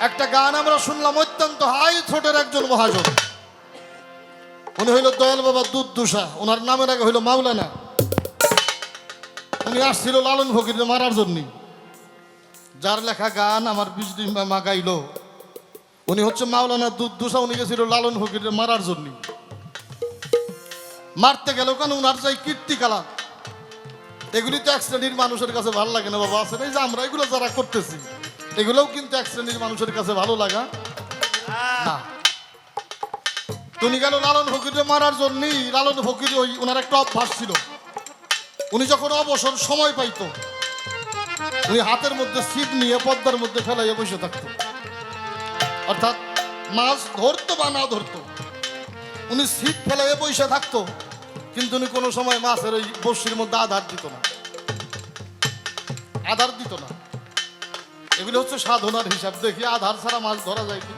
একটা গান আমরা শুনলাম, অত্যন্ত হাই থ্রোটের একজন মহাজন, উনি হইল দয়াল বাবা দুধদুষা, ওনার নামের আগে হইল মাওলানা। উনি আসছিল লালন ফকির মারার জন্য, যার লেখা গান আমার বিজলি মা গাইল, উনি হচ্ছে মাওলানা দুধদুষা। উনি গেছিল লালন ফকির মারার জন্য। মারতে গেল কেন, উনার চাই কীর্তিকলাপ। এগুলি তো এক শ্রেণীর মানুষের কাছে ভালো লাগে না বাবা, আছে না? এই যে আমরা এগুলো যারা করতেছি, এগুলোও কিন্তু এক শ্রেণীর মানুষের কাছে ভালো লাগা না। তুমি গেল লালন ফকিরে মারার জন্য। লালন ফকির ওই ওনার একটা অভ্যাস ছিল, উনি যখন অবসর সময় পাইতো, উনি হাতের মধ্যে ছিপ নিয়ে পদ্মার মধ্যে ফেলাইয়া বসে থাকতো। অর্থাৎ মাছ ধরতো বা না ধরতো, উনি ছিপ ফেলাইয়া বসে থাকতো, কিন্তু উনি কোনো সময় মাছের ওই বড়শির মধ্যে আধার দিত না, আধার দিত না। এগুলো হচ্ছে সাধনার হিসাব। দেখি আধার ছাড়া মাছ ধরা যায় কি?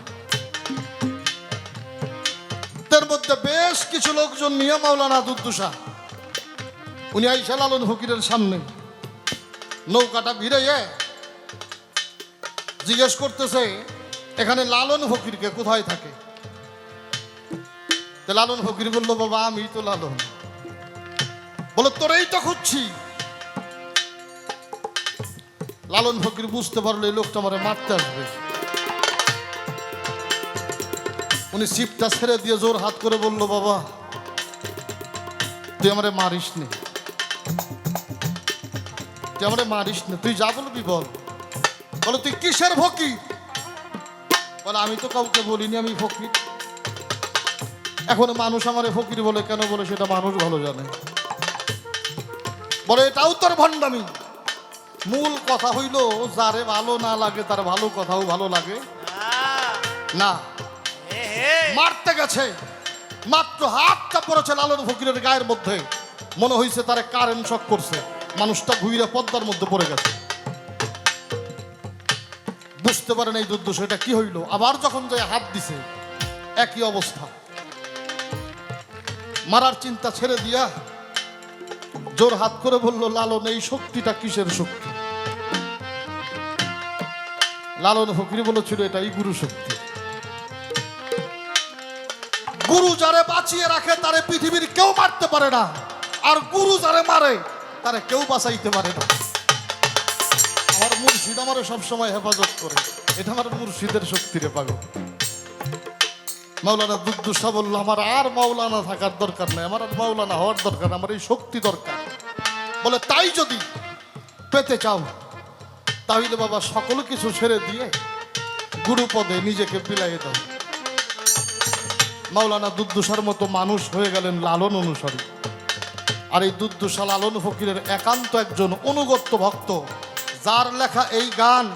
তার মধ্যে বেশ কিছু লোকজন নিয়ে মাওলানা দুধদুষা উনি আইসা লালন ফকিরের সামনে নৌকাটা ভিড়ে জিজ্ঞেস করতেছে, এখানে লালন ফকিরকে কোথায় থাকে? লালন ফকির বললো, বাবা আমি তো লালন। বলো, তোরেই তো খুঁজছি। লালন ফকির বুঝতে পারলো এই লোকটা আমারে মারতে আসবে। উনি ছিপটা ছেড়ে দিয়ে জোর হাত করে বলল, বাবা তুই আমারে মারিস নি, তুই আমারে মারিস না, তুই যা বলবি বল। বলো, তুই কিসের ফকির? বলে, আমি তো কাউকে বলিনি আমি ফকির। এখন মানুষ আমারে ফকির বলে কেন বলে সেটা মানুষ ভালো জানে। বলে, এটাও তোর ভণ্ডামি। মূল কথা হইল, যারে ভালো না লাগে তার ভালো কথাও ভালো লাগে না। মারতে গেছে, মাত্র হাতটা পড়েছে লালন ফকিরের গায়ের মধ্যে, মনে হয়েছে তারে কারেন্ট শক করছে, মানুষটা ঘুরে পদ্মার মধ্যে পড়ে গেছে। বুঝতে পারেন এই দুর্দশা এটা কি হইল। আবার যখন যে হাত দিছে একই অবস্থা। মারার চিন্তা ছেড়ে দিয়া জোর হাত করে বলল, লালন এই শক্তিটা কিসের শক্তি? লালন ফকির বলেছিল, এটাই গুরু শক্তি। গুরু যারে বাঁচিয়ে রাখে তারে পৃথিবীর কেউ মারতে পারে না, আর গুরু যারে মারে তারে কেউ বাঁচাইতে পারে না। আমার মুর্শিদ আমারে সবসময় হেফাজত করে, এটা আমার মুর্শিদের শক্তি রে পাগল। মাওলানা দুধদুষা বলল, আমার আর মাওলানা থাকার দরকার নাই, আমার আর মাওলানা হওয়ার দরকার, আমার এই শক্তি দরকার। বলে, তাই যদি পেতে চাও তাহলে বাবা সকল কিছু ছেড়ে দিয়ে গুরু পদে নিজেকে বিলাইয়ে দাও। মাওলানা দুধদুষার মতো মানুষ হয়ে গেলেন লালন অনুসারী। আর এই দুধদুষা লালন ফকিরের একান্ত একজন অনুগত্য ভক্ত, যার লেখা এই গান,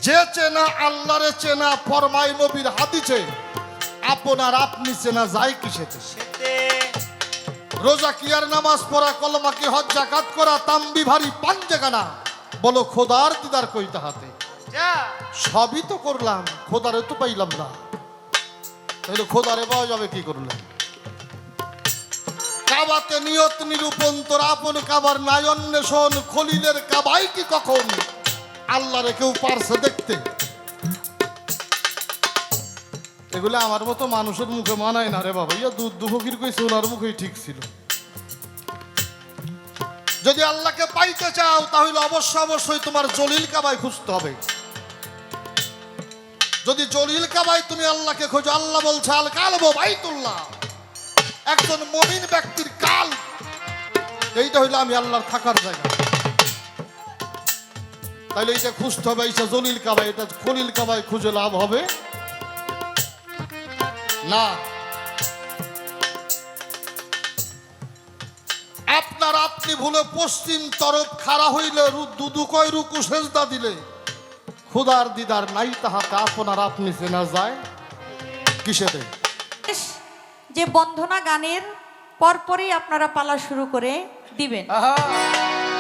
যে চেনা আল্লাহরে চেনা ফরমাই নবীর হাদিসে, আপনার আপনি চেনা যায় কিসেতে? রোজা কি আর নামাজ পড়া, কলমা কি হজ যাকাত করা, তাম্বি ভারী পাঞ্জেগানা, বলো খোদার দিদার কই তাহাতে? সবই তো করলাম, খোদারে তো পাইলাম না। তাহলে খোদারে পাওয়া যাবে কি করলে? কাবাতে নিয়ত নিরূপণ, তোর আপন কাবার নাই অন্বেষণ, খলিলের কাবাই কি কখন আল্লাহরে কেউ পারছে দেখতে? এগুলো আমার মতো মানুষের মুখে মানায় না রে বাবা। ইয়া দুধ ফকির কইছে, ওনার মুখেই ঠিক ছিল। যদি আল্লাহকে পাইতে চাও তাহলে অবশ্যই তোমার জলিল কাবায় খুঁজতে হবে। যদি জলিল কাবায় তুমি আল্লাহকে খোঁজো, আল্লাহ বলছে আল কালবু বাইতুল্লাহ, একজন মুমিন ব্যক্তির কাল, এইটা হইলো আমি আল্লাহর থাকার জায়গা। তাহলে এইটা খুঁজতে হবে, এইটা জলিল কাবায়। এটা খলিল কাবায় খুঁজে লাভ হবে না। আপনার আপনি ভুলে পশ্চিম তরফ খাড়া হইলে, দুদু কয় রুকু সেজদা দিলে, খুদার দিদার নাই তাহাতে আপনার আপনি চেনা যায় কিসেতে? যে বন্ধনা গানের পরপরই আপনারা পালা শুরু করে দিবেন।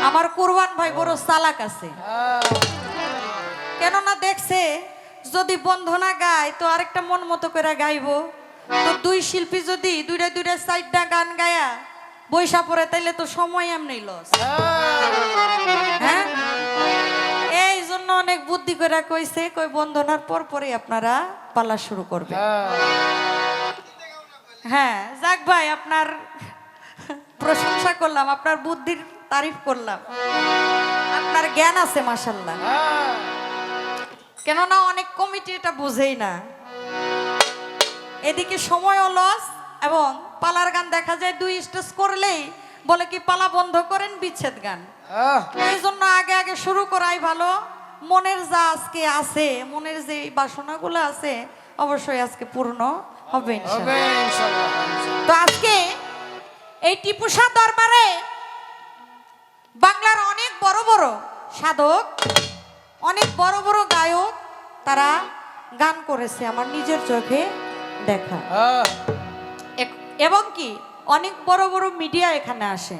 আমার কুরবান ভাই বড় চালাক আছে, কেননা দেখছে যদি বন্ধনা গায় তো আরেকটা মন মতো করে গাইবো, তো দুই শিল্পী যদি দুইটা সাইডটা গান গায়া বৈশা পড়ে তাইলে তো সময় এমনি লস। হ্যাঁ, এই জন্য অনেক বুদ্ধি করে কইছে, কই বন্ধনার পর পরে আপনারা পালা শুরু করবে। হ্যাঁ যাক ভাই, আপনার প্রশংসা করলাম, আপনার বুদ্ধির তারিফ করলাম, আপনার জ্ঞান আছে মাশাল্লাহ। কেননা অনেক কমিটি এটা বুঝেই না, এদিকে সময়ও লস, এবং পালার গান দেখা যায় 2 স্টেজ করলেই বলে কি পালা বন্ধ করেন, বিচ্ছেদ গান। এই জন্য আগে আগে শুরু করাই ভালো। মনের যা আজকে আছে, মনের যে বাসনাগুলো আছে অবশ্যই আজকে পূর্ণ হবে ইনশাআল্লাহ। তো আজকে এই টিপু শাহ দরবারে বাংলার অনেক বড় বড় সাধক, অনেক বড় বড় গায়ক তারা গান করেছে, আমার নিজের চোখে দেখা। এবং কি অনেক বড় বড় মিডিয়া এখানে আসে,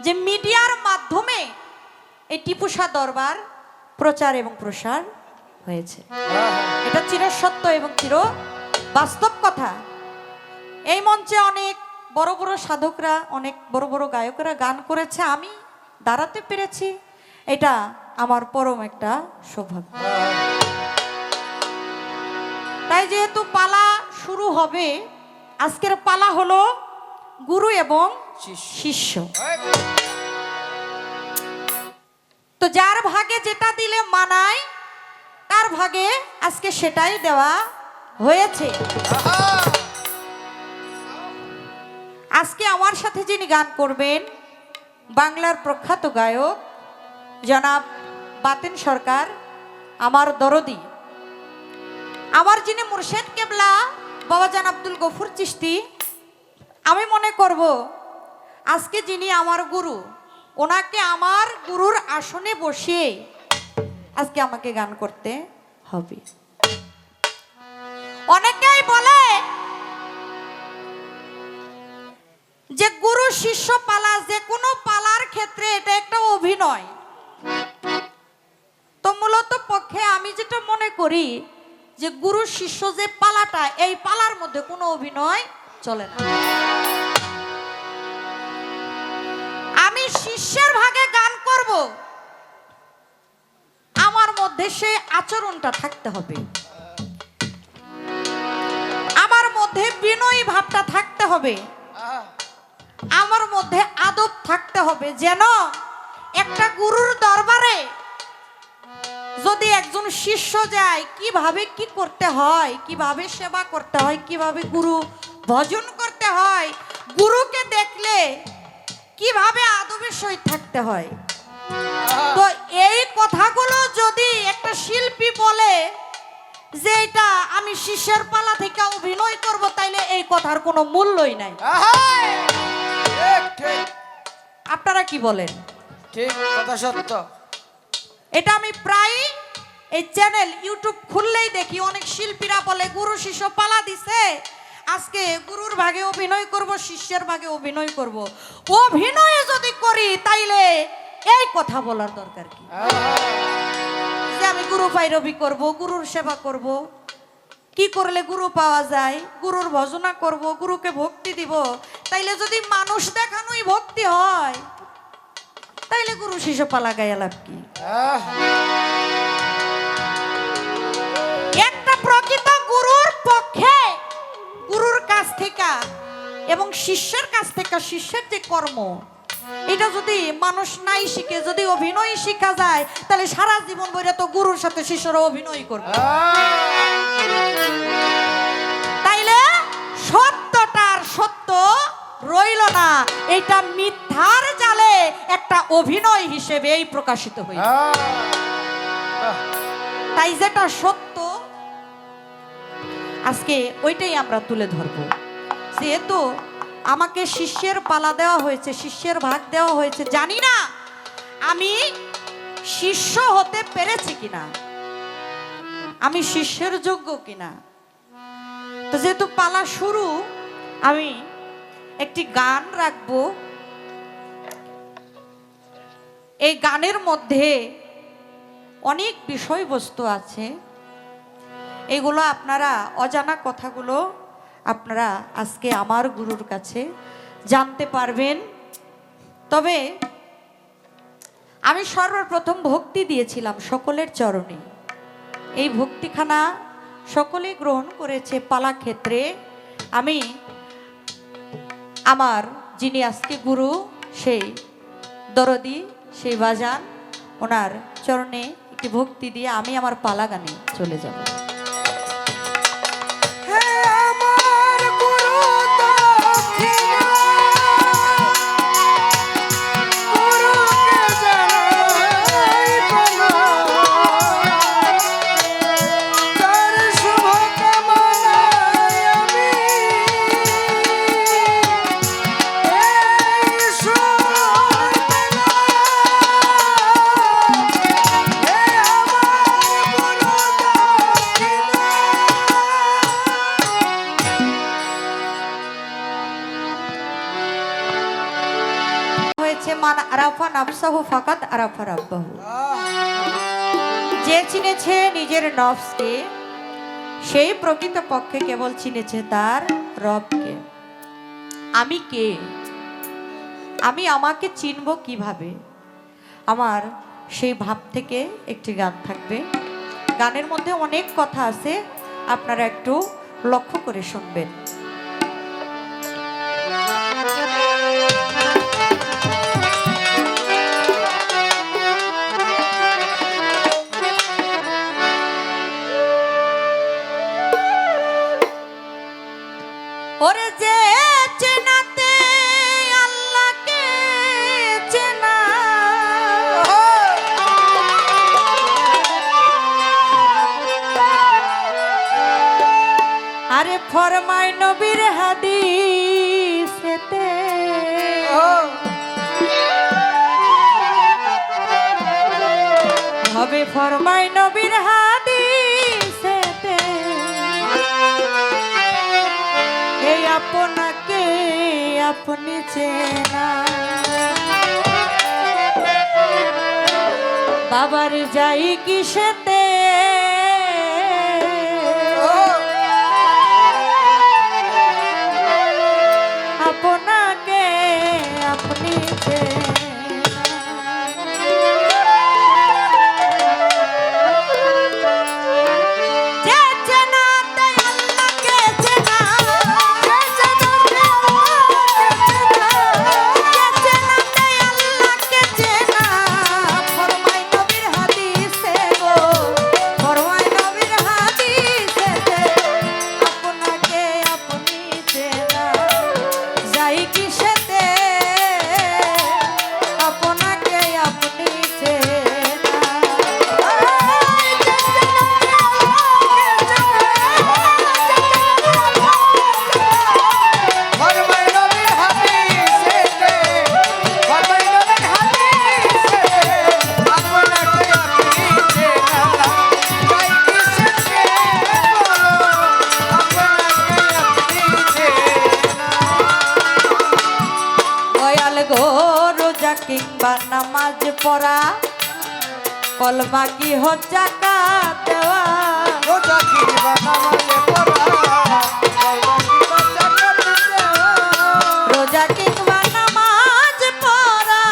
যে মিডিয়ার মাধ্যমে এই টিপু শাহ দরবার প্রচার এবং প্রসার হয়েছে। এটা চিরসত্য এবং চির বাস্তব কথা। এই মঞ্চে অনেক বড় বড় সাধকরা, অনেক বড় বড় গায়করা গান করেছে, আমি দাঁড়াতে পেরেছি, এটা আমার পরম একটা সৌভাগ্য। তাই যেহেতু পালা শুরু হবে, আজকের পালা হলো গুরু এবং শিষ্য। তো যার ভাগে যেটা দিলে মানায়, তার ভাগে আজকে সেটাই দেওয়া হয়েছে। আজকে আমার সাথে যিনি গান করবেন, বাংলার প্রখ্যাত গায়ক জনাব বাতেন সরকার, আমার দরদি, আমার যিনি মুর্শেদ কেবলা বাবাজান আব্দুল গফুর চিশতি। আমি মনে করব আজকে যিনি আমার গুরু, ওনাকে আমার গুরুর আসনে বসিয়ে আজকে আমাকে গান করতে হবে। অনেকেই বলে যে গুরু শিষ্য পালা, যে কোনো পালার ক্ষেত্রে এটা একটা অভিনয়। তো মূলত পক্ষে আমি যেটা মনে করি যে গুরু শিষ্য যে পালাটা, এই পালার মধ্যে কোনো অভিনয় চলে না। আমি শিষ্যের ভাগে গান করব, আমার মধ্যে সে আচরণটা থাকতে হবে, আমার মধ্যে বিনয়ী ভাবটা থাকতে হবে, আমার মধ্যে আদব থাকতে হবে। যেন একটা গুরুর দরবারে যদি একজন শিষ্য যায়, কিভাবে কি করতে হয়, কিভাবে সেবা করতে হয়, কিভাবে গুরু ভজন করতে হয়, গুরুকে দেখলে কিভাবে আদবের সহিত থাকতে হয়। তো এই কথাগুলো যদি একটা শিল্পী বলে যে এটা আমি শিষ্যের পালা থেকে অভিনয় করব, তাইলে এই কথার কোনো মূল্যই নাই। আপনারা কি বলেন? ঠিক কথা, সত্য। এটা আমি প্রায় এই চ্যানেল ইউটিউব খুললেই দেখি, অনেক শিল্পীরা বলে গুরু শিষ্য পালা দিছে, আজকে গুরুর ভাগে অভিনয় করব, শিষ্যের ভাগে অভিনয় করব। অভিনয় যদি করি তাইলে এই কথা বলার দরকার কি, যে আমি গুরু পাইরবি করব, গুরুর সেবা করব, কি করলে গুরু পাওয়া যায়, গুরুর ভজনা করব, গুরুকে ভক্তি দিব। তাইলে যদি মানুষ দেখানোই ভক্তি হয়, তাইলে গুরু শিষ্য পালা গায়ে লাভ কি? একটা প্রকৃত গুরুর পক্ষে, গুরুর কাছ থেকে এবং শিষ্যের কাছ থেকে শিষ্যের যে কর্ম, এটা যদি মানুষ নাই শিখে, যদি অভিনয় শিখা যায়, তাহলে সারা জীবন বইরা তো গুরুর সাথে শিষ্যরা অভিনয় করবে। তাইলে সত্যটার সত্য রইল না, এটা মিথ্যার জালে একটা অভিনয় হিসেবেই প্রকাশিত হইল। তাই যেটা সত্য আজকে ওইটাই আমরা তুলে ধরব। যেহেতু আমাকে শিষ্যের পালা দেওয়া হয়েছে, শিষ্যের ভাগ দেওয়া হয়েছে, জানি না আমি শিষ্য হতে পেরেছি কিনা, আমি শিষ্যের যোগ্য কিনা। তো যেহেতু পালা শুরু, আমি একটি গান রাখবো। এই গানের মধ্যে অনেক বিষয়বস্তু আছে, এগুলো আপনারা অজানা কথাগুলো আপনারা আজকে আমার গুরুর কাছে জানতে পারবেন। তবে আমি সর্বপ্রথম ভক্তি দিয়েছিলাম সকলের চরণে। এই ভক্তিখানা সকলেই গ্রহণ করেছে পালা ক্ষেত্রে। আমি আমার যিনি আজকে গুরু, সেই দরদি, সেই বাজান, ওনার চরণে একটি ভক্তি দিয়ে আমি আমার পালা গানে চলে যাব। মান আরাফা নাফসাহু ফাকাদ আরাফা রাব্বাহু। যে চিনেছে নিজের নফসকে, সেই প্রকৃত পক্ষে কেবল চিনেছে তার রবকে। আমি কে, আমি আমাকে চিনব কিভাবে? আমার সেই ভাব থেকে একটি গান থাকবে। গানের মধ্যে অনেক কথা আছে, আপনারা একটু লক্ষ্য করে শুনবেন। ওরে যে চেনাতে আল্লাহকে চেনা, আরে ফরমায় নবীর হাদিসেতে, হবে ফরমায় নবীর হাদিসেতে, এই আপনাকে আপনি চেনা। বাবার যাই কিসেতে, আপনাকে আপনি চেনা। কিংবা নামাজ পড়া, কলমা কি হজ্জাকাত দেওয়া, রোজা কিংবা নামাজ পড়া, কলমা কিংবা যাকাত দেওয়া, রোজা কিংবা নামাজ পড়া,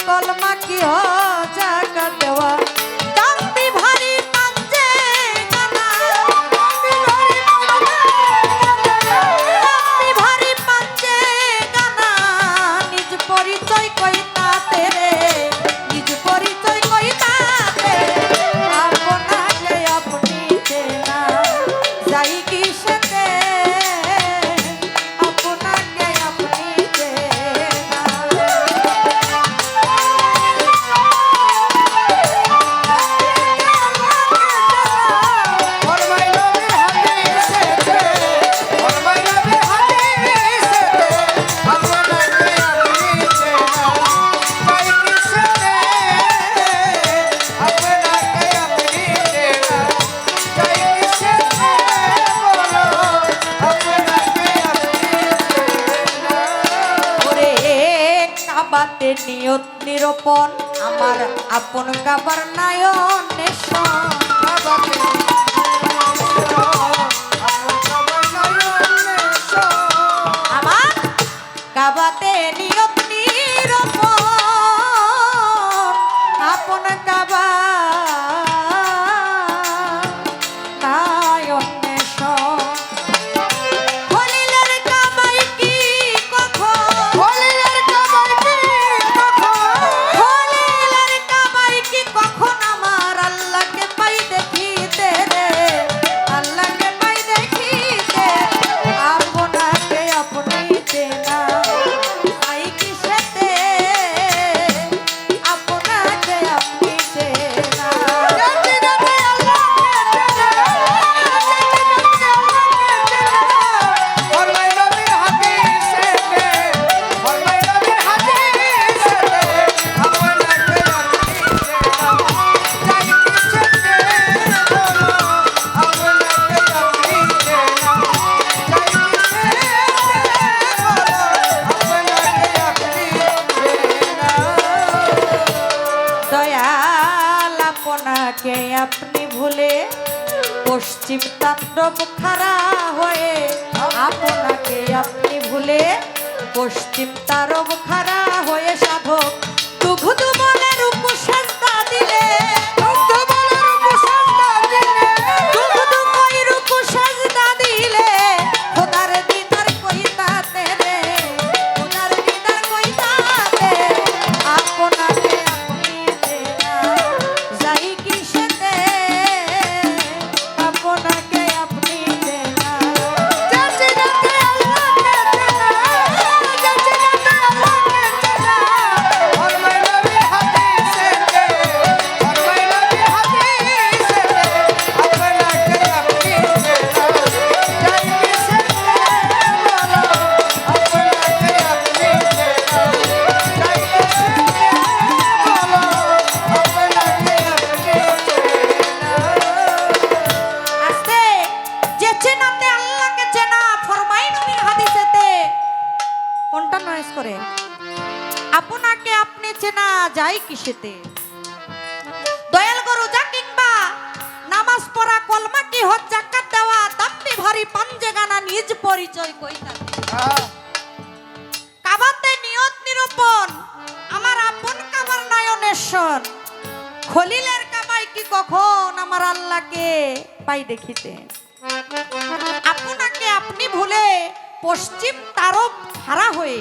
কলমা কি হজ্জাকাত দেওয়া। কাবাতে নিয়ত নিরূপণ, আমার আপন কাবার নায়ন নেশন। আমার কাবাতে নিয়ত নিরূপণ, আপনাকে আপনি ভুলে পশ্চিম তাণ্ডব খাড়া হয়ে আপনাকে আপনি ভুলে পশ্চিম তারব খাড়া হয়ে সাধক দুঘুদু বলে রূপ সাজদা দিলে দুঘুদু কই রূপ সাজদা দিলে খোদার দিদার কইতাতে রে খোদার দিদার কইতাতে আপনাকে আপনি দেনা যাই কিসেতে আপনাকে আপনি দেনা যাচ্ছে যাচ্ছে আল্লাহকে দেনা যাচ্ছে যাচ্ছে আল্লাহকে দেনা আস্তে যে চেনাতে আল্লাহকে চেনা ফরমাই নবীর হাদিসেতে কোনটা নয়েজ করে আপনাকে আপনি চেনা যায় কিসেতে দয়াল গো রোজা কিংবা নামাজ পড়া কলমা কি হজ যাকাত দেওয়া দাম্পি ভারী পাঞ্জে গানা নিজ পরিচয় কইতা কাবাতে নিয়ত নিরূপণ আমার আপন কাবার নয়নেশ্বর খলিলের কাবাই কি কখন আমার আল্লাহকে পাই দেখিতে আপনাকে আপনি ভুলে পশ্চিম তারব খাড়া হয়ে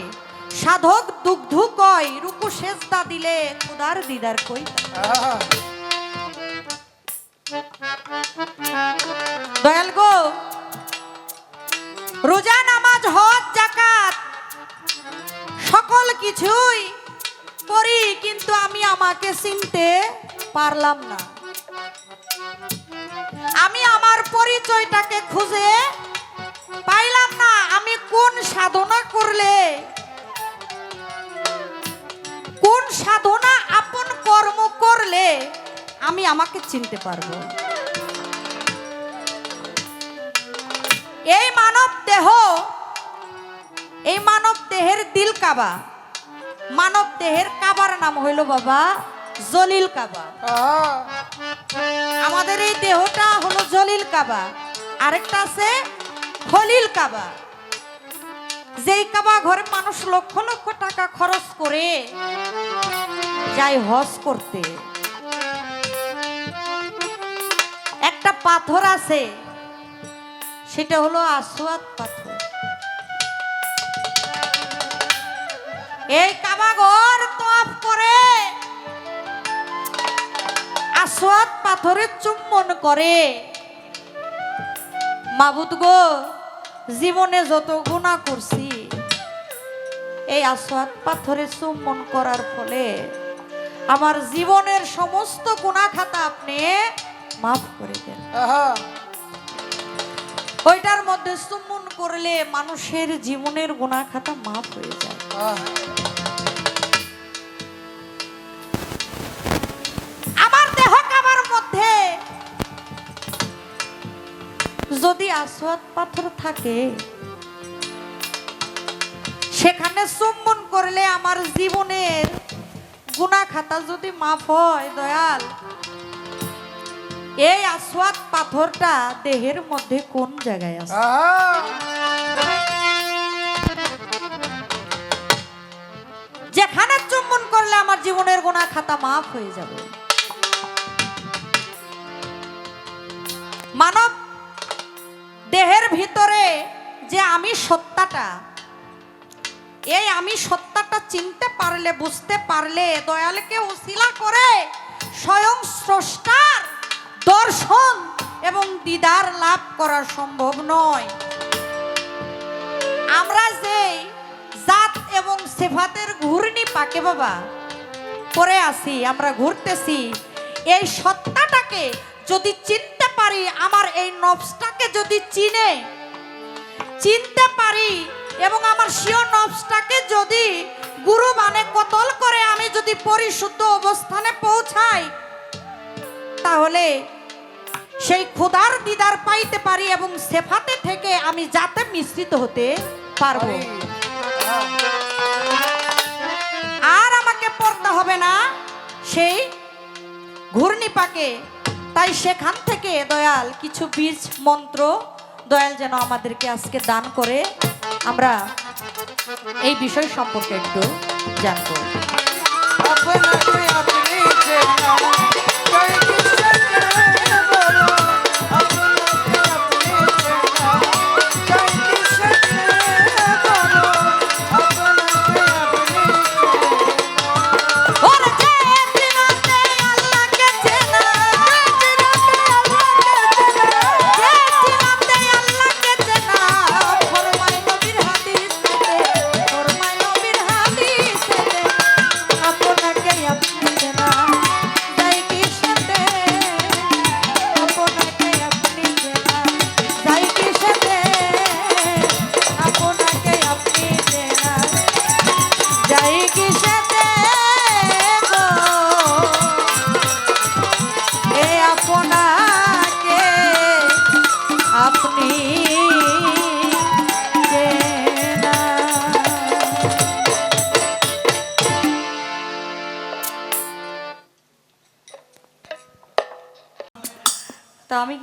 সাধক দুগ্ধ কয় রুকু সেজদা দিলে খুদার দিদার কই দয়াল গো রোজা নামাজ হজ যাকাত সকল কিছুই করি কিন্তু আমি আমাকে চিনতে পারলাম না আমি আমার পরিচয়টাকে খুঁজে পাইলাম না আমি কোন সাধনা করলে কোন সাধনা আপন কর্ম করলে আমি আমাকে চিনতে পারবো এই মানব দেহের দিল কাবা মানব দেহের কাবার নাম হইল বাবা জলিল কাবা আমাদের এই দেহটা হলো জলিল কাবা আরেকটা আছে খলিল কাবা যেই কাবা ঘরে মানুষ লক্ষ লক্ষ টাকা খরচ করে যায় হজ করতে একটা পাথর আছে সেটা হলো আসওয়াদ পাথর এই কাবা ঘর তওয়াফ করে আসওয়াদ পাথরে চুম্বন করে মাবুদ গো জীবনে যত গুনাহ করছি এই আসওয়াদ পাথরে চুম্বন করার ফলে আমার জীবনের সমস্ত গুনাহ খাতা আপনি মাফ করে দেন ওইটার মধ্যে চুম্বন করলে মানুষের জীবনের গুনাহ খাতা মাফ হয়ে যায় আমার দেহ কাবার মধ্যে যদি আসওয়াদ পাথর থাকে সেখানে চুম্বন করলে আমার জীবনের গুনাহ খাতা যদি মাফ হয় দয়াল এই আসওয়াদ পাথরটা দেহের মধ্যে কোন জায়গায় আছে যেখানে চুম্বন করলে আমার জীবনের গুনাহ খাতা মাফ হয়ে যাবে মানব দেহের ভিতরে যে আমি সত্তাটা এই আমি সত্তাটা চিনতে পারলে বুঝতে পারলে দয়ালকে উসিলা করে স্বয়ং স্রষ্টার দর্শন এবং দিদার লাভ করা সম্ভব নয় আমরা যে জাত এবং সিফাতের ঘূর্ণি পাকে বাবা পড়ে আছি আমরা ঘুরতেছি এই সত্তাটাকে যদি চিনতে পারি আমার এই নফসটাকে যদি চিনতে পারি এবং আমার সিও নফসটাকে যদি গুরু মানে কতল করে আমি যদি পরিশুদ্ধ অবস্থানে পৌঁছাই তাহলে সেই খোদার দিদার পাইতে পারি এবং সেফাতে থেকে আমি জাতে মিশ্রিত হতে পারবো আর আমাকে পড়তে হবে না সেই ঘূর্ণি পাকে তাই সেখান থেকে দয়াল কিছু বীজ মন্ত্র দয়াল যেন আমাদেরকে আজকে দান করে আমরা এই বিষয় সম্পর্কে একটু জানবো। আপনাকে আপনি চেনা জয় কৃষ্ণ বলো আপনাকে আপনি চেনা জয় কৃষ্ণ বলো আপনাকে আপনি ওরে যে চিনাতে আল্লাহকে চেনা, যে চিনাতে আল্লাহকে চেনা, ফরমায় নবীর হাদিসেতে, ফরমায় নবীর হাদিসেতে, আপনাকে আপনি চেনা, যাই কিসেতে, আপনাকে আপনি চেনা, যাই কিসেতে, আপনাকে আপনি চেনা, যাই কিসেতে গো, এ আপনাকে আপনি চেনা। তো আমি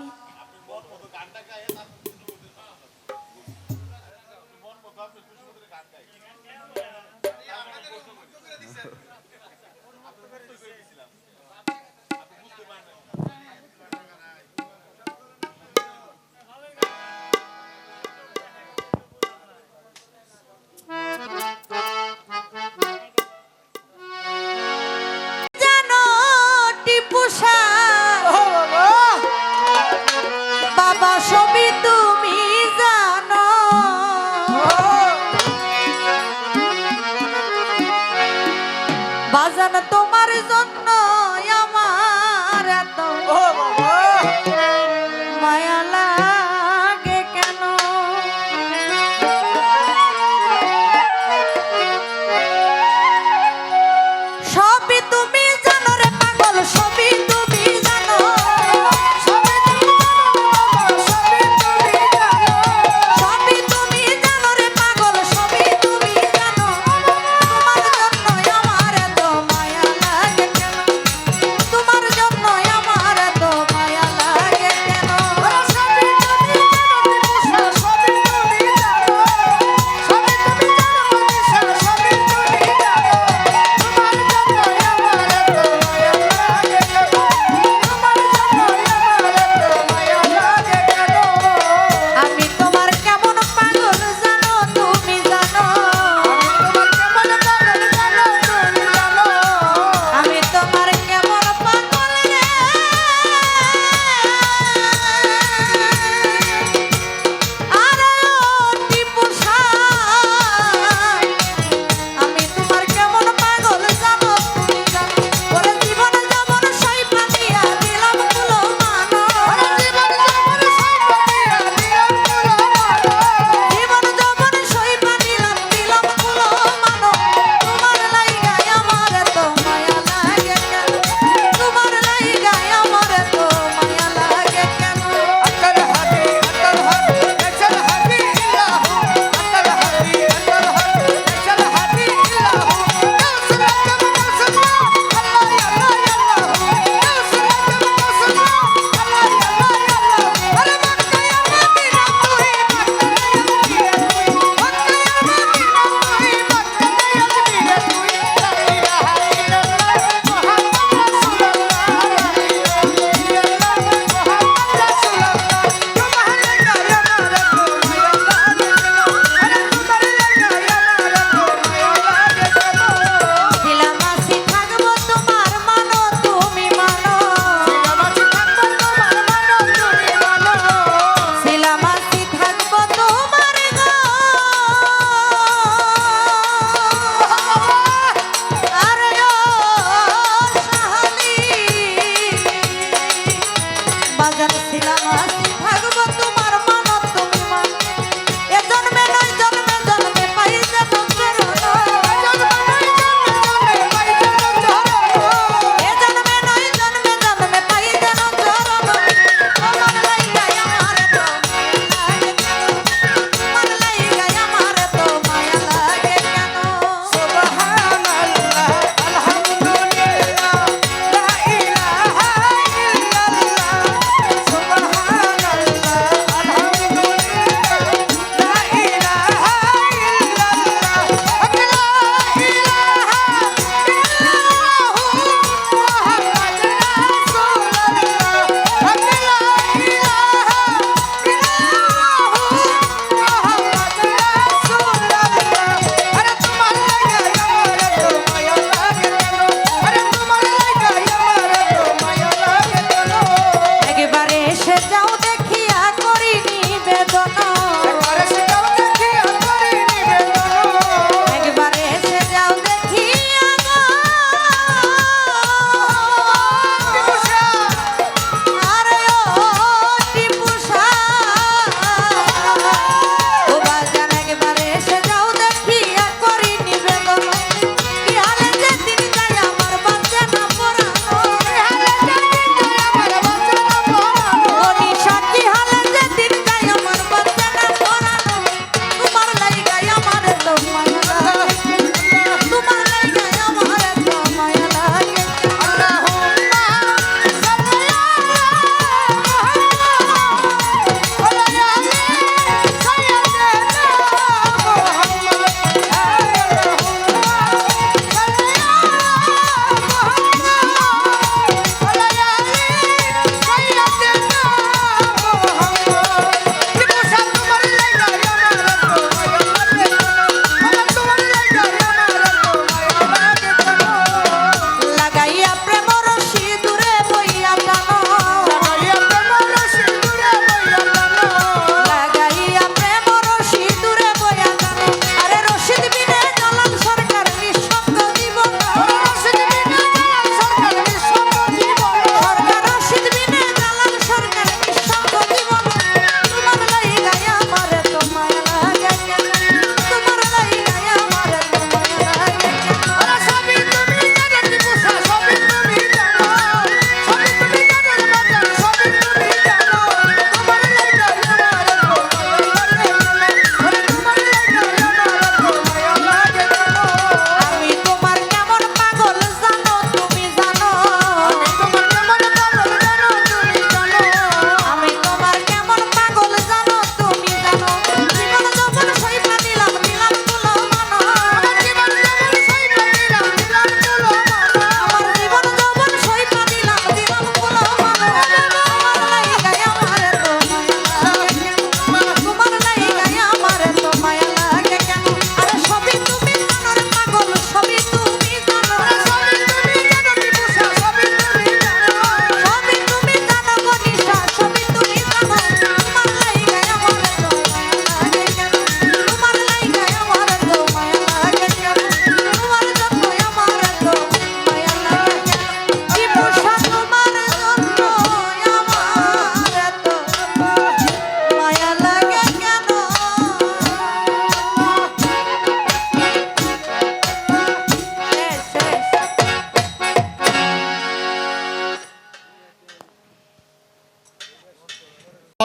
জানো টিপু বাবা সবই তুমি জানো, বাজান তোমার জন্য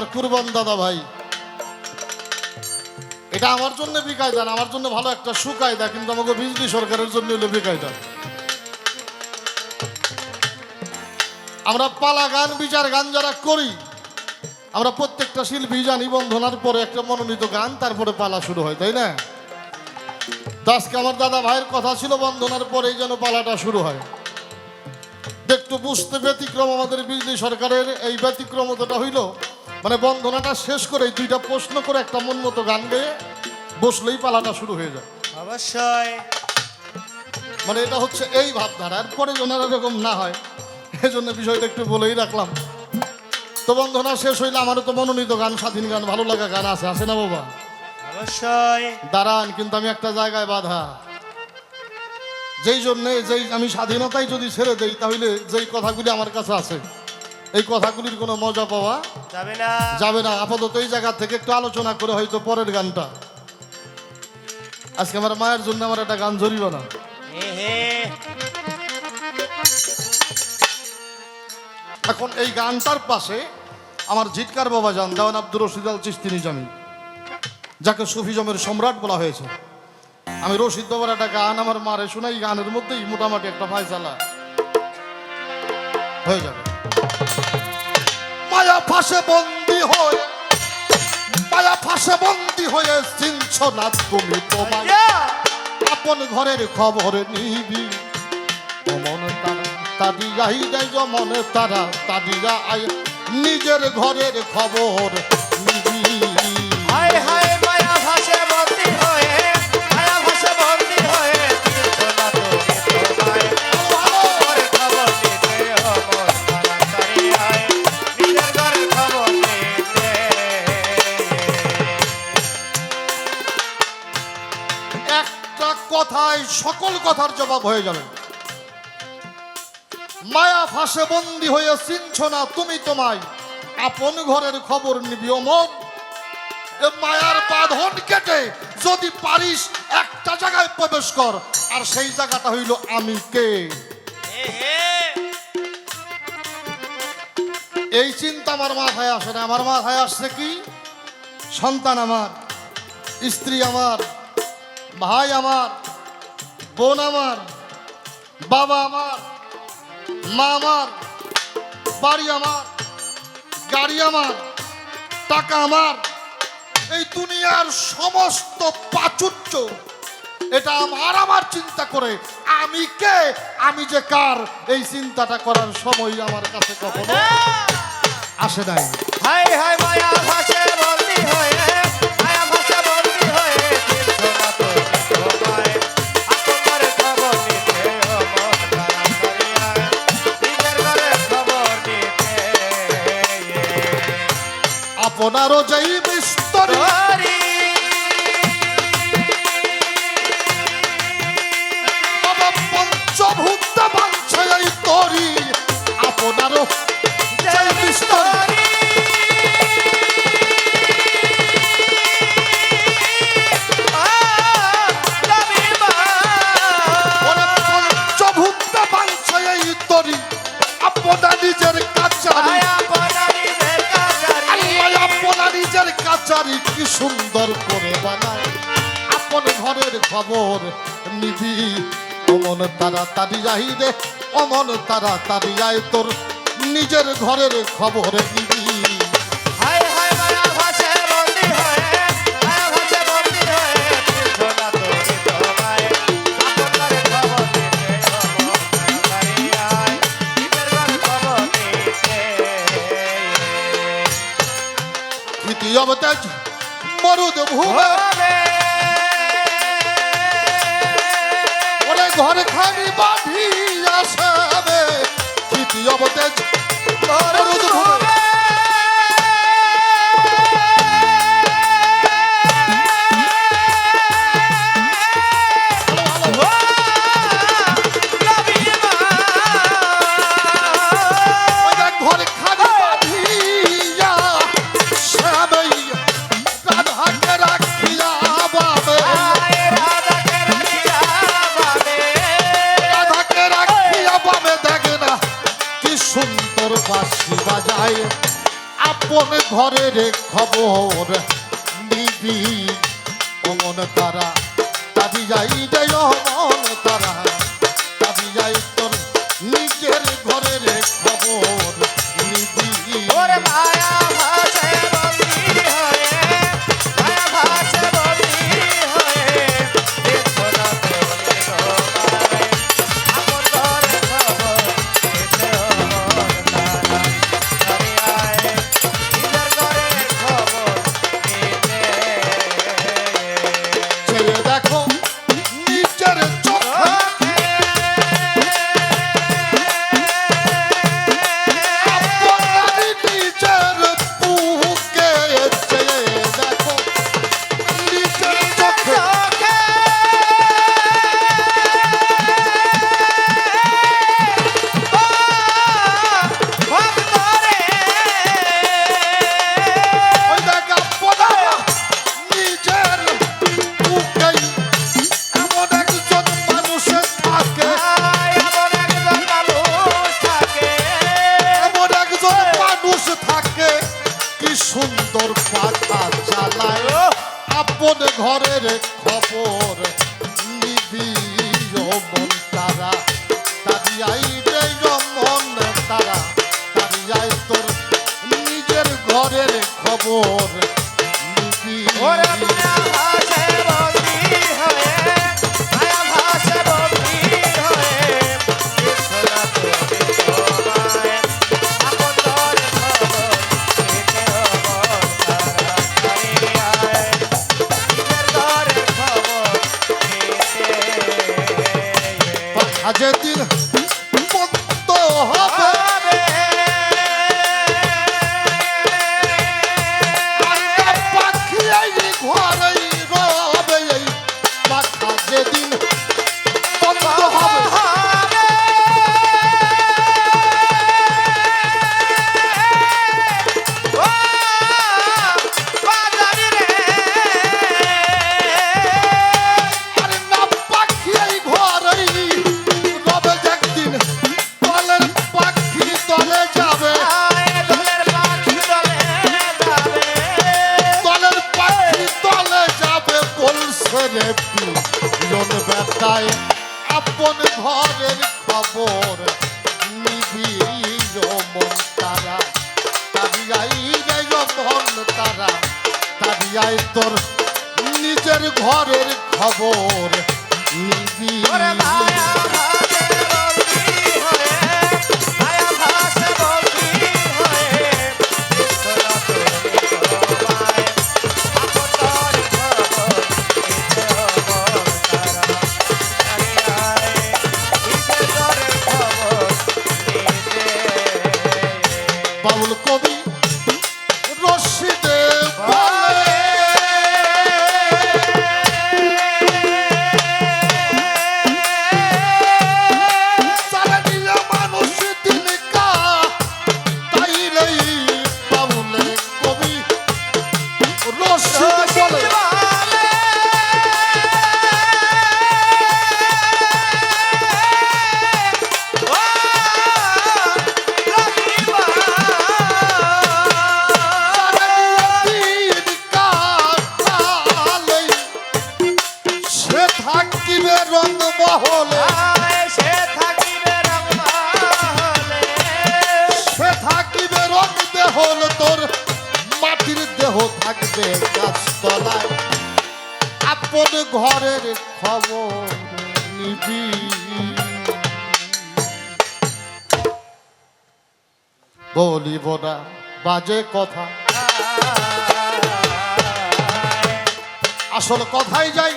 আমার কুরবান দাদা ভাই, এটা আমার জন্য বিকায়দা না, আমার জন্য ভালো একটা সুকায়দা, কিন্তু আমাকে বিজলি সরকারের জন্য হলো বিকায়দা। আমরা পালা গান বিচার গান যারা করি, আমরা প্রত্যেকটা শিল্পী জানি বন্ধনার পরে একটা মনোনীত গান, তারপরে পালা শুরু হয়, তাই না? তো আজকে আমার দাদা ভাইয়ের কথা ছিল বন্ধনার পরেই যেন পালাটা শুরু হয়। একটু বুঝতে ব্যতিক্রম আমাদের বিজলি সরকারের এই ব্যতিক্রমতাটা হইল, মানে বন্ধনাটা শেষ করে দুইটা প্রশ্ন করে একটা মন মতো গান গেয়ে বসলেই পালাটা শুরু হয়ে যায়। অবশ্যই মানে এটা হচ্ছে এই ভাবধারা, এরপরে যেন এরকম না হয় এই জন্য বিষয়টা একটু বলেই রাখলাম। তো বন্ধনা শেষ হইলে আমারও তো মনোনীত গান, স্বাধীন গান, ভালো লাগা গান আছে না বাবা? অবশ্যই দাঁড়ান, কিন্তু আমি একটা জায়গায় বাধা, যেই জন্যে যেই আমি স্বাধীনতাই যদি ছেড়ে দেই তাহলে যেই কথাগুলি আমার কাছে আছে এই কথাগুলির কোনো মজা পাওয়া যাবে না। আপাতত এই জায়গা থেকে একটু আলোচনা করে হয়তো পরের গানটা। আজকে আমার মায়ের জন্য আমার একটা গান জড়িব না। এখন এই গানটার পাশে আমার জিটকার বাবা যান দেওয়ান আব্দুর রশিদ আল চিশতি নিজামী, যাকে সুফিজমের সম্রাট বলা হয়েছে। আমি রশিদ বাবার একটা গান আমার মারে শোনাই, গানের মধ্যেই মোটামুটি একটা ফায়সালা হয়ে যাবে। মায়া ফাঁসে বন্দি হয়ে, মায়া ফাঁসে বন্দি হয়ে চিনছ না তুমি তোমার আপন ঘরের খবর নিবি। মন তারা তাদিয়াই দেয়, মন তারা তাদিয়া আয় নিজের ঘরের খবর নিবি। হায় হায় মায়া ভাসে বন্দি হয়ে, মায়া ভাসে বন্দি হয়ে চিনছো না তুমি তোমায় ঘরের খবর নিতে অমর তাড়াতাড়ি আয় নিজের ঘরের খবর নিতে। একটা কথায় সকল কথার জবাব হয়ে যাবে। মায়া ফাঁসে বন্দি হয়ে চিনছ না তুমি তোমায় আপন ঘরের খবর নিবি। ও মন, এ মায়ার বাঁধন কেটে যদি পারিস একটা জায়গায় প্রবেশ কর, আর সেই জায়গাটা হইল আমি কে। এই চিন্তা আমার মাথায় আসে না। আমার মাথায় আসছে কি, সন্তান আমার, স্ত্রী আমার, ভাই আমার, বোন আমার, বাবা আমার, মা আমার, বাড়ি আমার, গাড়ি আমার, টাকা আমার, এই দুনিয়ার সমস্ত প্রাচুর্য, এটা আমার চিন্তা করে আমি কে, আমি যে কার, এই চিন্তাটা করার সময় আমার কাছে কখনো আসে নাই। হায় হায় মায়া ভাসে বন্দি হয়ে, মায়া ভাসে বন্দি হয়ে চিনছো না তুমি তোমায় আপন ঘরের খবর নিতে অমর তাড়াতাড়ি আয় নিজের ঘরের খবর নিতে। আপনারও যেই বিস্তর বাবা পঞ্চভূত বাঞ্ছে এই তরি, আপনারও যেই বিস্তর পঞ্চভূত বাঞ্ছে এই তরি, আপনার নিজের কাছারি, আল্লাহ আপনার নিজের কাছারি কি সুন্দর করে বানায় আপন ঘরের খবর নিবি। অমন তারা তাড়িয়াই রে, অমন তারা তাড়িয়াই তোর নিজের ঘরের খবর নিবি। হায় হায় মায়া ভাসে বন্দি হয়ে, মায়া ভাসে বন্দি হয়ে চিনছো না তুমি তোমায় আপন ঘরের খবর নিতে অমর তাড়াতাড়ি আয় নিজের ঘরের খবর নিতে। তৃতীয় তেজ মরুদ ভূমে, ওরে ঘর খানি বাঁধি আসবে। তৃতীয় তেজ মরুদ ভূমে, ঘর খানি বাঁধিয়া শ্যামে রাধাকে রাখিয়া বাবে, রাধাকে রাখিয়া বাবে, দেখে না কি সুন্দর বাঁশি বাজায় আপন ঘরের খবর নিবি অমন তারা দাবি যাই রে অমন তারা দাবি যাই তোর নিজের ঘরের খবর নিবি ওরে মায়া ভাসে বন্দি হয়ে মায়া ভাসে বন্দি হয়ে দেখো না তোরে তোমারে আপন ঘরে খবর নিতে অমন তারা আরে আয় নিজের ঘরে খবর নিতে ছেড়ে দেখো নিজের চোখে আপনার নিজের বুকে চেয়ে দেখো নিজের চোখে ওই দেখ আপনার নিজের বুকেই এমন একজন মানুষ থাকে এমন একজন মানুষ থাকে কি সুন্দর পাখা চালায় আপন ঘরের খবর নিবি মন তারা তারিয়াই রে মন তারা তারিয়াই তোর নিজের ঘরের খবর নিবি পাখা যেদিন বন্ধ হবে আল্লাহ পাখি এই ঘরেই রবে এই পাখা যেদিন বন্ধ হবে আরে না পাখি এই ঘরেই রবে একদিন দলের পাখি দলে যাবে দলের পাখি দলে যাবে বলছে রে পিলন বেটায় আপন ঘরের খবর নিবি মন তারা তারিয়াই রে মন তারা তারিয়াই তোর নিজের ঘরের খবর নিবি বাউল কবি রশিদে বলে সারা দিলে মানুষ দিনকা তাইলেই বাউল কবি রশিদে বলে সে থাকিবে রঙ মহলে সে থাকিবে রঙ দেহল তোর মাটির দেহ থাকবে গাছতলায় আপন ঘরের খবর নিবি বলিব না বাজে কথা আসল কথাই যাই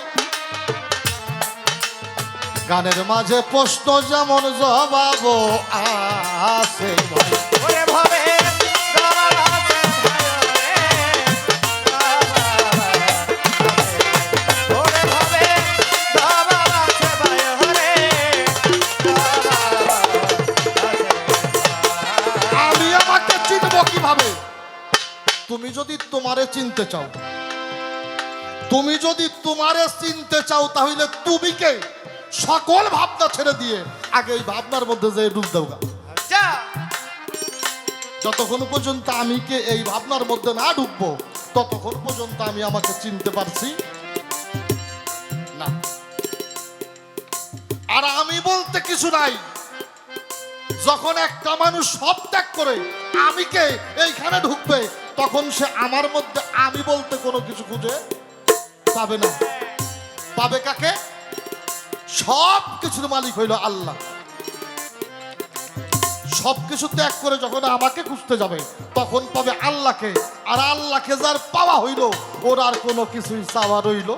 গানের মাঝে প্রশ্ন যেমন জবাব আছে ভাই আমি আমাকে চিনব কিভাবে তুমি যদি তোমারে চিনতে চাও তুমি যদি তোমারে চিনতে চাও তাহলে তুমি কে সকল ভাবনা ছেড়ে দিয়ে আগে এই ভাবনার মধ্যে যে ডুব দাও গা। যতক্ষণ পর্যন্ত আমি কে এই ভাবনার মধ্যে না ঢুকবো ততক্ষণ পর্যন্ত আমি আমাকে চিনতে পারছি না। আর আমি বলতে কিছু নাই। যখন একটা মানুষ সব ত্যাগ করে আমি কে এইখানে ঢুকবে তখন সে আমার মধ্যে আমি বলতে কোনো কিছু খুঁজে পাবে না। পাবে কাকে? সব কিছুর মালিক হইল আল্লাহ। সবকিছু ত্যাগ করে যখন আমাকে খুঁজতে যাবে তখন পাবে আল্লাহকে। আর আল্লাহকে যার পাওয়া হইল ওর আর কোনো কিছুই চাওয়া রইল।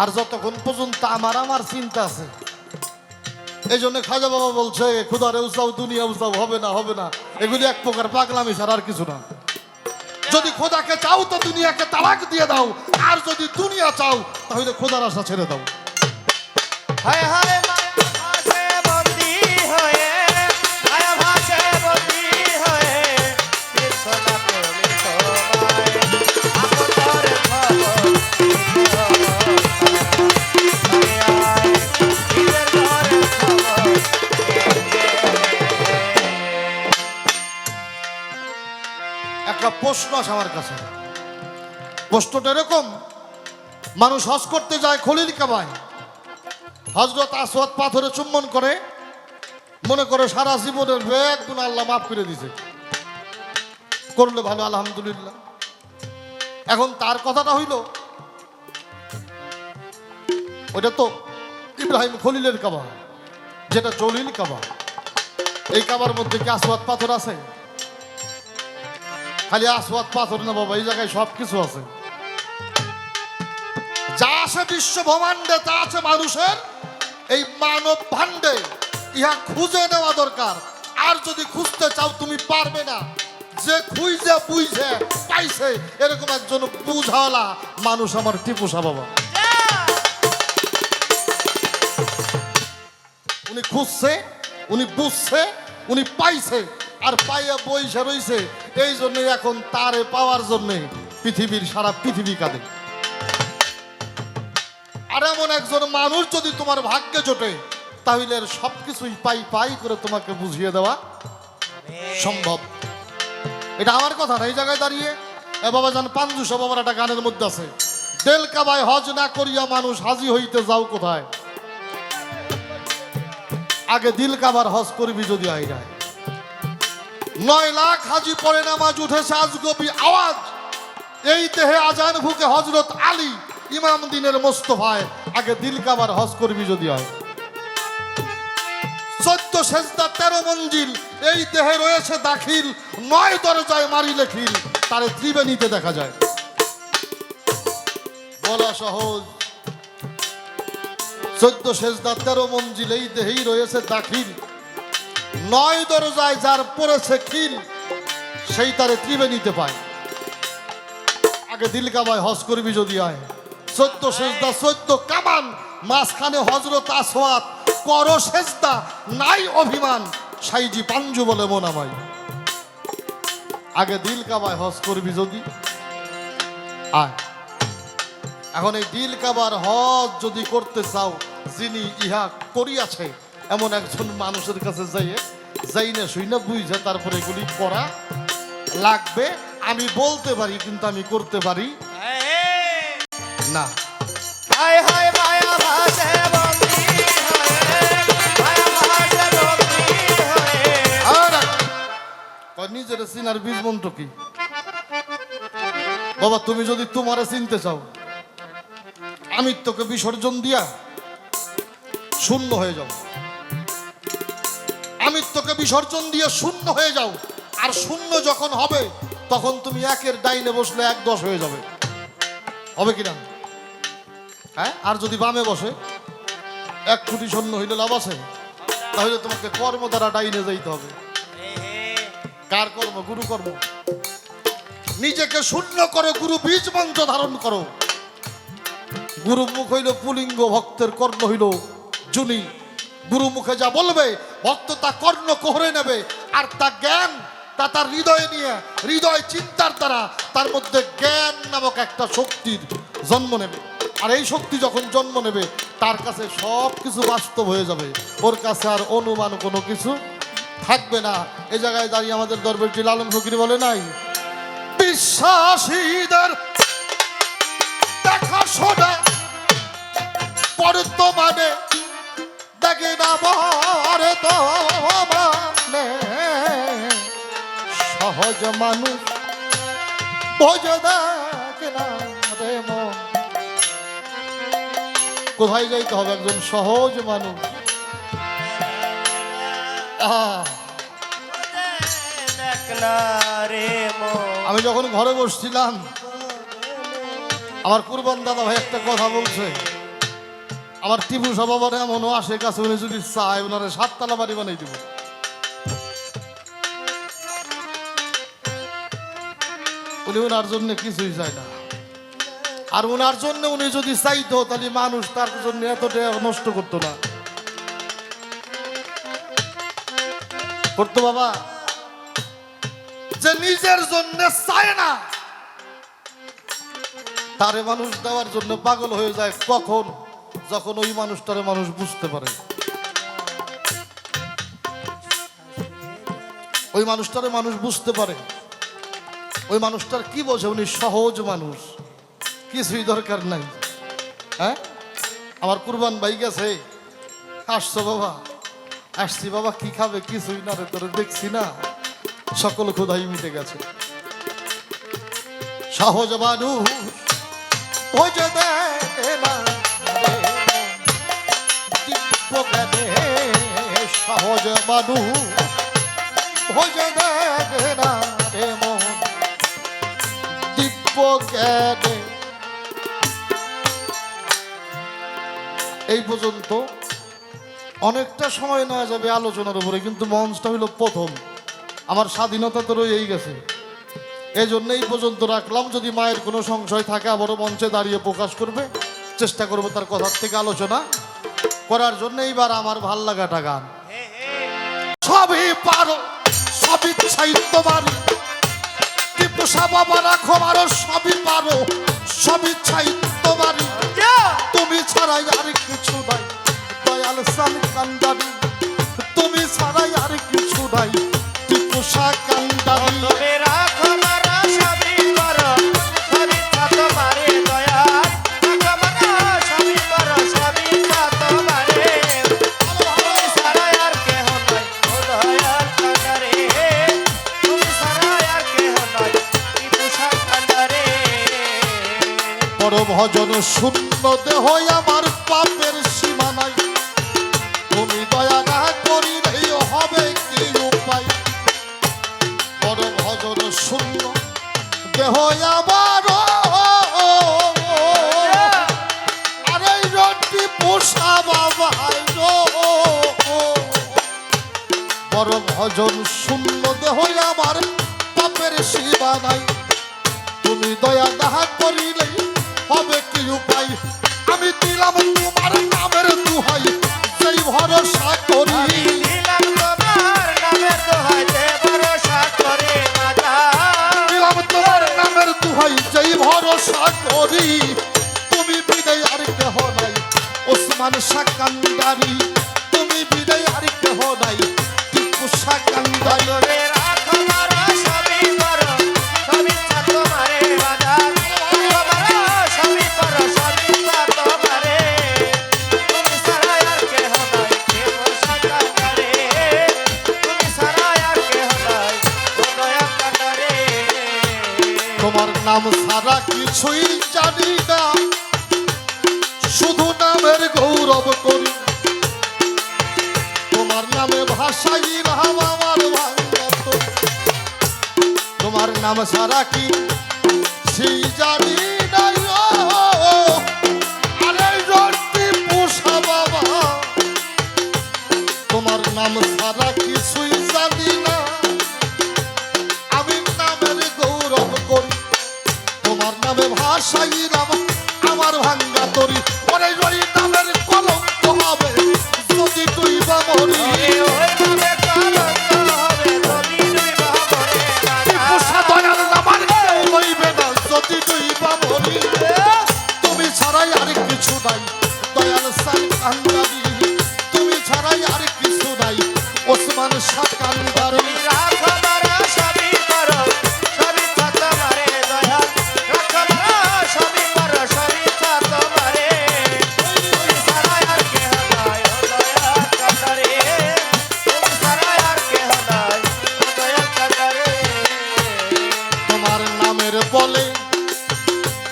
আর যতক্ষণ পর্যন্ত আমার চিন্তা আছে, এই জন্য খাজা বাবা বলছে খুদারে উচাও দুনিয়া উচাও, হবে না হবে না, এগুলি এক প্রকার পাগলামি ছাড়া আর কিছু না। যদি খোদাকে চাও তো দুনিয়াকে তালাক দিয়ে দাও, আর যদি দুনিয়া চাও তাহলে খোদার আশা ছেড়ে দাও। হায় হায় মায়া ভাসে বন্দী হয়ে, মায়া ভাসে বন্দী হয়ে, ফিরছো না তুমি তোমায়, আপনর খবর দিও তারা, নিজের ঘরের খবর একটা প্রশ্ন আছে আমার কাছে। প্রশ্নটা এরকম, মানুষ হজ করতে যায় খলিল কাবায়, হযরত আসওয়াদ পাথরে চুম্বন করে, মনে করে সারা জীবনের ব্যাগ গুনাহ আল্লাহ মাফ করে দিয়েছে, করলে ভালো আলহামদুলিল্লাহ। এখন তার কথাটা হইল ওটা তো ইব্রাহিম খলিলের কাবা, যেটা জলিল কাবা। এই কাবার মধ্যে কি আসওয়াদ পাথর আছে? খালি আসওয়াদ পাথর না বাবা, এই জায়গায় সব কিছু আছে। যা আছে বিশ্ব ব্রহ্মাণ্ডে তা আছে মানুষের এই মানব ভাণ্ডে। ইহা খুঁজে নেওয়া দরকার। আর যদি খুঁজতে চাও তুমি পারবে না। যে খুঁজে বুঝে পাইছে এরকম একজন বুঝাওয়ালা মানুষ আমার টিপু সাহ বাবা। উনি খুঁজছে, উনি বুঝছে, উনি পাইছে, আর পাইয়া বইসে রইছে। এই জন্য এখন তারে পাওয়ার জন্য পৃথিবীর সারা পৃথিবী কাঁদে। আর এমন একজন মানুষ যদি তোমার ভাগ্যে জোটে তাহলে এর সবকিছুই পাই পাই করে তোমাকে বুঝিয়ে দেওয়া সম্ভব। এটা আমার কথা না, এই জায়গায় দাঁড়িয়ে এ বাবা জান পাঞ্জুসা বাবার একটা গানের মধ্যে আছে, দেল কাবায় হজ না করিয়া মানুষ হাজি হইতে যাও কোথায়, আগে দিল কাবার হজ করবি যদি আই যায়। 9 লাখ হাজি পড়ে নামাজ উঠেছে আজগবি আওয়াজ, এই দেহে আজান ভুকে হযরত আলী ইমাম দিনের মোস্তফায়, আগে দিল কাবার হজ করবি যদি হয়। 14 সেজদা 13 মঞ্জিল, এই দেহে রয়েছে দাখিল, 9 দরজায় মারিলে খিল, তারে ত্রিবেণীতে দেখা যায়। বলা সহজ, 14 সেজদা 13 মঞ্জিল, এই দেহেই রয়েছে দাখিল, 9 দরজায় যার পড়েছে খিল, সেই তারে ত্রিবেণীতে পায়। আগে দিল কাবায় হজ করবি যদি আয়। 14 সেজদা 14 কামান, মাঝখানে হযরত আসওয়াদ, করো সেজদা নাই অভিমান, সাইজি পাঞ্জু বলে মোনামাই। আগে দিল কাবায় হজ করবি যদি আয়। এখন এই দিল কাবার হজ যদি করতে চাও, যিনি ইহা করিয়াছে এমন একজন মানুষের কাছে যাই না শুই না বুঝে তারপরে এগুলি করা লাগবে। আমি বলতে পারি কিন্তু আমি করতে পারি না। হায় হায় মায়া ভাসে বন্দী হয়ে, মায়া ভাসে বন্দী হয়ে, নিজের চিনার বীজ মন্ত্র কি বাবা? তুমি যদি তোমারে চিনতে চাও, আমি তোকে বিসর্জন দিয়া শূন্য হয়ে যাও। আমি তোকে বিসর্জন দিয়ে শূন্য হয়ে যাও। আর শূন্য যখন হবে তখন তুমি 1-এর ডাইনে বসলে 1 10 হয়ে যাবে, হবে কিনা? হ্যাঁ, আর যদি বামে বসে 1 কোটি শূন্য হইলে লাভ আছে? তাহলে তোমাকে কর্ম দ্বারা ডাইনে যাইতে হবে। কার কর্ম? গুরু কর্ম। নিজেকে শূন্য করো, গুরু বীজ মন্ত্র ধারণ করো। গুরু মুখ হইল পুলিঙ্গ, ভক্তের কর্ণ হইল জুনি। গুরু মুখে যা বলবে ভক্ত তা কর্ণ কোহরে নেবে, আর তা জ্ঞান তা তার হৃদয়ে নিয়ে হৃদয় চিন্তার দ্বারা তার মধ্যে জ্ঞান নামক একটা শক্তির জন্ম নেবে। আর এই শক্তি যখন জন্ম নেবে তার কাছে সব কিছু বাস্তব হয়ে যাবে, ওর কাছে আর অনুমান কোনো কিছু থাকবে না। এই জায়গায় দাঁড়িয়ে আমাদের দরবেশজি লালন ফকির বলে নাই, বিশ্বাসীদের দেখা শোনা বর্তমানে দেখে না মরে তো মানে সহজ মানুষ বোঝে দেখে না রে মন। কোথায় যাইতে হবে একজন সহজ মানুষ? দেখ না রে মন। আমি যখন ঘরে বসছিলাম, আমার কুরবান দাদা ভাই একটা কথা বলছে, আমার টিপু সবার এমনও আসে কাছে, উনি যদি চায় ওনারে 7 তলা বাড়ি বানাই দিব। উনি ওনার জন্য কিছুই চায় না, আর ওনার জন্য উনি যদি চাইতো তাহলে মানুষ তার জন্য এতটা নষ্ট করতো না, করতো বাবা। যে নিজের জন্য চায় না তারে মানুষ দেওয়ার জন্য পাগল হয়ে যায়, কখন? যখন ওই মানুষটারে মানুষ বুঝতে পারে। ওই মানুষটারে মানুষ বুঝতে পারে, ওই মানুষটার কি বোঝে, উনি সহজ মানুষ, কিছুই দরকার নাই। হ্যাঁ, আমার কুরবান ভাই গেছে, আসছো বাবা? আসছি বাবা। কি খাবে? কিছুই না রে, তোরে দেখছি না, সকল ক্ষুধাই মিটে গেছে। সহজ মানুষ বোঝে দেখে না রে দিব্য জ্ঞানে, সহজ মানুষ বোঝে দেখে না রে মন দিব্য জ্ঞানে। এই পর্যন্ত অনেকটা সময় নেওয়া যাবে আলোচনার উপরে, কিন্তু মঞ্চটা হইল প্রথম, আমার স্বাধীনতা তো রয়েই গেছে, এই জন্য এই পর্যন্ত রাখলাম। যদি মায়ের কোনো সংশয় থাকে আবারও মঞ্চে দাঁড়িয়ে প্রকাশ করবে, চেষ্টা করবো তার কথার থেকে আলোচনা করার জন্য। এইবার আমার ভাল লাগাটা গান, সবই পারো সবই চাই তোমার টিপুসা বাবা রাখো মারো, সবই পারো সবই চাই তোমার, তুমি ছাড়াই আর কিছু নাই দয়াল সান কান্দারি, তুমি ছাড়াই আর কিছু নাই টিপুসা কান্দারি। তবে রাখো মারা সবই করো, সবই তা তোমারে দয়াল, রাখো মারা সবই করো, সবই তা তোমারে। তুমি ছাড়া আর কেহ নাই ও দয়াল কান্ডারে, তুমি ছাড়া আর কেহ নাই টিপুসা কান্ডারে। বড় ভজন শূন্য দেহ আমার পাপের সীমা নাই, তুমি দয়া না করিলেই হবে কি উপায়? বড় ভজন শূন্য দেহ আমার, আরে রটি পোষা বাবা, বড় ভজন শূন্য দেহ আমার পাপের সীমা নাই, তুমি দয়া না করিলেই হবে কি উপায়? আমি দিলাম তোমার নামের দুহাই, সেই ভরসা করি, দিলাম তোমার নামের দোহাই, যে ভরসা করে মাতা। দিলাম তোমার নামের দুহাই, যেই ভরসা করি, তুমি বিদায় আর কেহ নাই ওসমান শাহ কান্দারি, তুমি বিদায় আর কেহ নাই টিপু শাহ কান্দারি। তবে রাখো মারা সবই করো, সবই তা তোমারে বাজার, রাখো মারা সবই করো, সবই তা তোমারে। তুমি ছাড়া আর কেহ নাই টিপুসা কান্ডারে, তুমি ছাড়া আর কেহ নাই ও দয়াল কান্ডারে। তোমার নাম ছাড়া কিছুই জানি না, শুধু নামের গৌরব করি, তোমার নামে ভাষাই রাম আমার ভাঙ্গত, তোমার নাম ছাড়া কি সেই জানি না, আরে রটি পোষা বাবা, তোমার নাম ছাড়া কিছুই জানি না, আমি নামের গৌরব করি, তোমার নামে ভাষাই রাম আমার ভাঙ্গা তরি, ওরে ওই নামের কলঙ্ক হবে যদি তুই বা মরি, ওই নামে কলঙ্ক হবে যদি তুই বা মরে রাজা। পোষা দয়াল নামার কেউ লইবে না যদি তুই বা মরি, তুমি ছাড়াই আর কিছু নাই দয়াল সা ওসমান শাহ কান্দারি তুমি রাখো মারা সবই করো সবই ইচ্ছা তোমারে দয়াল রাখো মারা সবই করো সবই ইচ্ছা তোমারে তুমি ছাড়া আর কেহ নাই ও দয়াল কান্দারে তুমি ছাড়া আর কেহ নাই ও দয়াল কান্দারে তোমার নামের বলে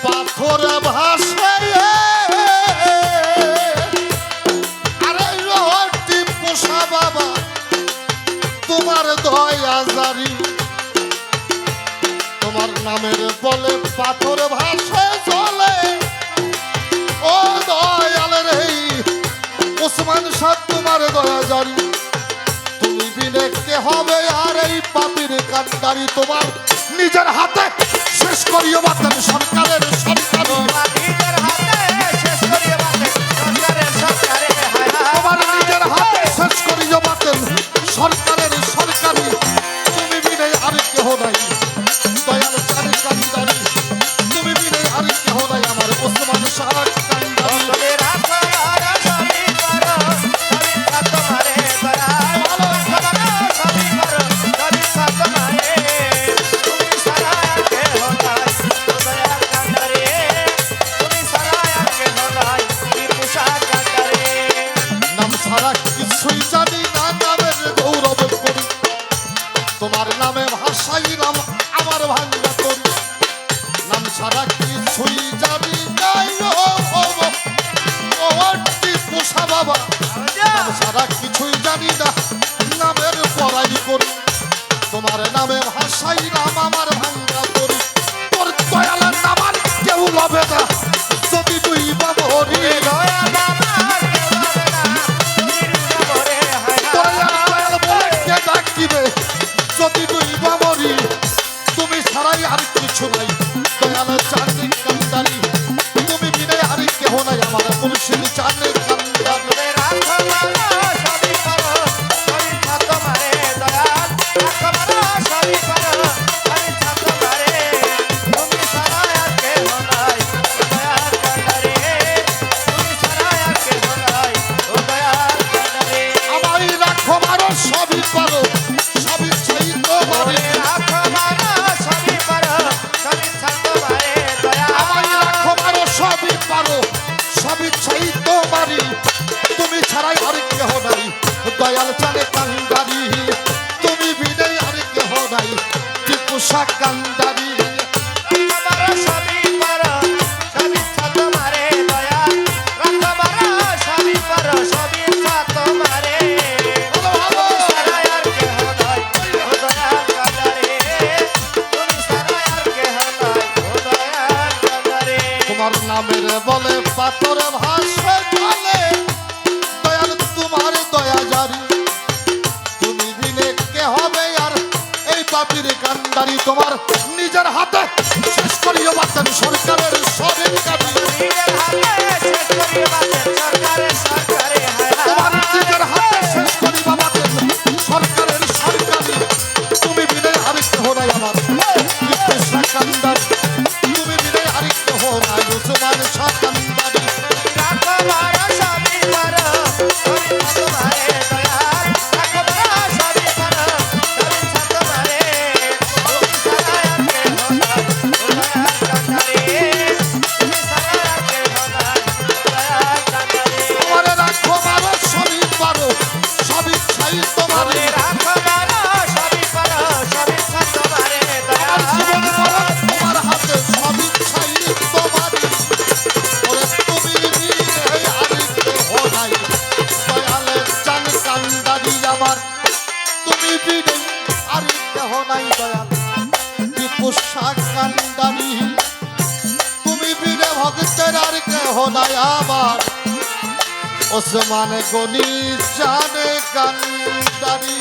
পাথর ভাসে আরে রটি পোষা বাবা তোমার দয়া জারি তোমার নামের বলে পাথর ভাসে চলে ও দয়ালের এই ওসমান শাহ তোমার দয়া জারি তুমি বিনে কে হবে আর এই পাপির কান্দারি তোমার নিজের হাতে শেষ করিও বাতেন সরকারের সরকারি নিজের হাতে শেষ করিয়ে বাতে সরকারের সরকারে হায় হায় তোমার নিজের হাতে শেষ করিও বাতেন সরকারের সরকারি তুমি বিনে আর কেহ নাই দয়াল চারি কান্দারি তুমি বিনে আর কেহ নাই আমার ওসমান শাহ কান্দারি তুমি রাখো মারা সবই করো সবই ইচ্ছা তোমারে দয়াল রাখো মারা সবই করো সবই ইচ্ছা তোমারে তুমি ছাড়া আর কেহ নাই ও দয়াল কান্দারে তুমি ছাড়া আর কেহ নাই টিপু শাহ কান্দারে নাম ছাড়া কিছুই জানি না নামের গৌরব করি তোমার নামে ভাষাইলাম আমার ভাঙ্গা করি নাম ছাড়া কিছুই জানি না পোষা বাবা নাম ছাড়া কিছুই জানি না নামের পড়াই করি তোমার নামে ভাষাইলাম আমার ভাঙ্গা করি তোর দয়ালের নামার কেউ লবে না যদি তুই বাবরি দয়াল আমার কেউ হবে না নিরুদা মরে হায় দয়াল বলে কে ডাক দিবে যদি তুই বাবরি তুমি ছাড়াই আর কিছু নাই দয়াল চাঁদনি কান্দারি তুমি বিনে আর কেহ নাই আমার মুর্শিদ চাঁদনি কান্দারি তুমি রাখো মারা সবই করো সবই ইচ্ছা তোমারে দয়াল রাখো মারা সবই করো সবই ইচ্ছা তোমারে তুমি ছাড়া আর কেহ নাই ও দয়াল কান্দারে তুমি ছাড়া আর কেহ নাই ও দয়াল কান্দারে আমায় রাখো মারো সবই পারো সবই চাই তোমারে তুমি রাখো মারা সবই করো সবই ইচ্ছা তোমারে দয়াল আমায় রাখো মারো সবই পারো সবই চাই তোমারি তুমি ছাড়াই আর কেহ নাই দয়াল চাঁদে কান্দারি তুমি বিনে আর কেহ নাই টিপু শাহ কান্দারি রাখো মারা সবই করো সবই ইচ্ছা তোমারে দয়াল রাখো মারা সবই করো সবই ইচ্ছা তোমারে ভালো ভালো ছাড়া আর কেহ নাই ও দয়াল কান্দারে তুমি ছাড়া আর কেহ নাই ও দয়াল কান্দারে তোমার নামের বলে পাথর ভাসে চলে দয়াল তোমার দয়া জারি তুমি বিনে কে হবে আর এই পাপির কান্দারি তোমার নিজের হাতে শেষ করিও বাতেন সরকারের সরকারি নিজের হাতে শেষ করিয়ে বাতেন সরকারের সরকারে হায় তোমার হায় নিজের হাতে শেষ করিবা বাতেন সরকারের সরকারি তুমি বিনে আর কেহ নাই আমার টিপু শাহ কান্দারি তুমি বিনে আর কেহ নাই ওসমান শাহ কান্দারি রাখো মারা সবই করো সবই ইচ্ছা তোমারে দয়াল রাখো মারা সবই করো সবই ইচ্ছা তোমারে তুমি ছাড়া আর কেহ নাই ও দয়াল কান্দারে তুমি ছাড়া আর কেহ নাই ও দয়াল কান্দারে তোমারে রাখো মারো সবই পারো সবই চাই তোমারে তুমি রাখো মারা সবই করো সবই ইচ্ছা তোমারে আমার জীবন দয়াল মরণ তোমার হাতে সবই চাই তোমারে ওরে তুমি বিনে আর কেহ নাই দয়ালের চান কান্দারি আমার তুমি বিনে আর কেহ নাই দয়াল টিপু শাহ কান্দারি তুমি বিনে ভক্তের আর কেহ নাই আমার ওসমান গনি চান কান্দারি